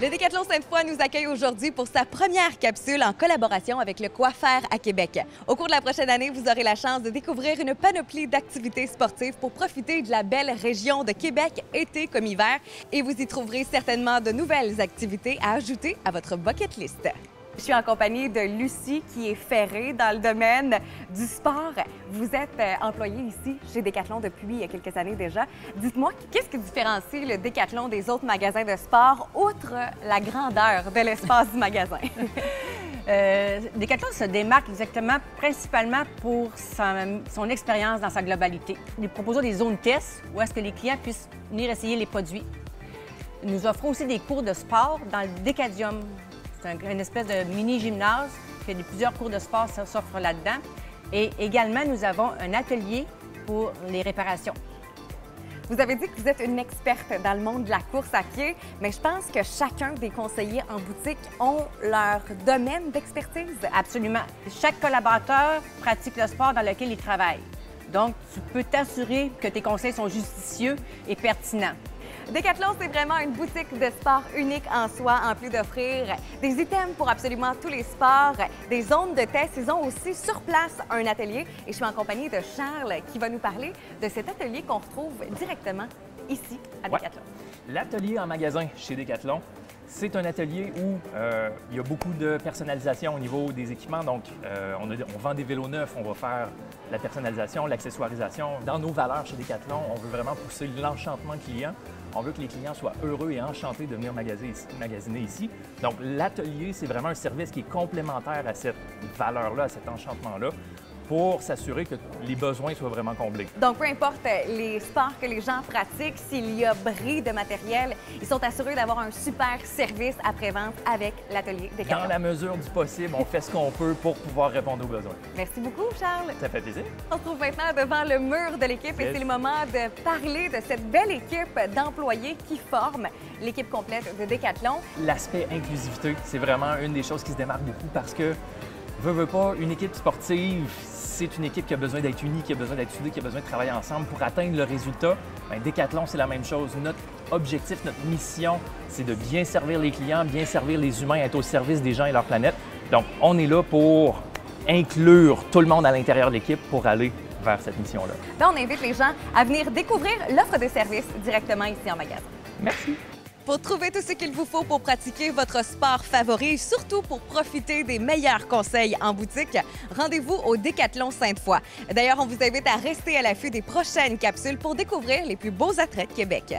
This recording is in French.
Le Décathlon Sainte-Foy nous accueille aujourd'hui pour sa première capsule en collaboration avec le Quafaire à Québec. Au cours de la prochaine année, vous aurez la chance de découvrir une panoplie d'activités sportives pour profiter de la belle région de Québec, été comme hiver. Et vous y trouverez certainement de nouvelles activités à ajouter à votre bucket list. Je suis en compagnie de Lucie, qui est ferrée dans le domaine du sport. Vous êtes employée ici chez Décathlon depuis quelques années déjà. Dites-moi, qu'est-ce qui différencie le Décathlon des autres magasins de sport, outre la grandeur de l'espace du magasin? Décathlon se démarque principalement pour son expérience dans sa globalité. Nous proposons des zones tests où est-ce que les clients puissent venir essayer les produits. Nous offrons aussi des cours de sport dans le Décadium. C'est une espèce de mini-gymnase, puis plusieurs cours de sport s'offrent là-dedans. Et également, nous avons un atelier pour les réparations. Vous avez dit que vous êtes une experte dans le monde de la course à pied, mais je pense que chacun des conseillers en boutique ont leur domaine d'expertise. Absolument. Chaque collaborateur pratique le sport dans lequel il travaille. Donc, tu peux t'assurer que tes conseils sont judicieux et pertinents. Décathlon, c'est vraiment une boutique de sport unique en soi, en plus d'offrir des items pour absolument tous les sports, des zones de test. Ils ont aussi sur place un atelier et je suis en compagnie de Charles qui va nous parler de cet atelier qu'on retrouve directement ici à Décathlon. Ouais. L'atelier en magasin chez Décathlon, c'est un atelier où il y a beaucoup de personnalisation au niveau des équipements. Donc, on vend des vélos neufs, on va faire la personnalisation, l'accessoirisation. Dans nos valeurs chez Décathlon, on veut vraiment pousser l'enchantement client. On veut que les clients soient heureux et enchantés de venir magasiner ici. Donc, l'atelier, c'est vraiment un service qui est complémentaire à cette valeur-là, à cet enchantement-là, pour s'assurer que les besoins soient vraiment comblés. Donc, peu importe les sports que les gens pratiquent, s'il y a bris de matériel, ils sont assurés d'avoir un super service après-vente avec l'atelier Décathlon. Dans la mesure du possible, on fait ce qu'on peut pour pouvoir répondre aux besoins. Merci beaucoup, Charles. Ça fait plaisir. On se trouve maintenant devant le mur de l'équipe et c'est le moment de parler de cette belle équipe d'employés qui forment l'équipe complète de Décathlon. L'aspect inclusivité, c'est vraiment une des choses qui se démarque beaucoup parce que, veut pas, une équipe sportive, c'est une équipe qui a besoin d'être unie, qui a besoin d'être soudée, qui a besoin de travailler ensemble pour atteindre le résultat. Bien, Décathlon, c'est la même chose. Notre objectif, notre mission, c'est de bien servir les clients, bien servir les humains, être au service des gens et leur planète. Donc, on est là pour inclure tout le monde à l'intérieur de l'équipe pour aller vers cette mission-là. Là, on invite les gens à venir découvrir l'offre de services directement ici en magasin. Merci. Pour trouver tout ce qu'il vous faut pour pratiquer votre sport favori et surtout pour profiter des meilleurs conseils en boutique, rendez-vous au Décathlon Sainte-Foy. D'ailleurs, on vous invite à rester à l'affût des prochaines capsules pour découvrir les plus beaux attraits de Québec.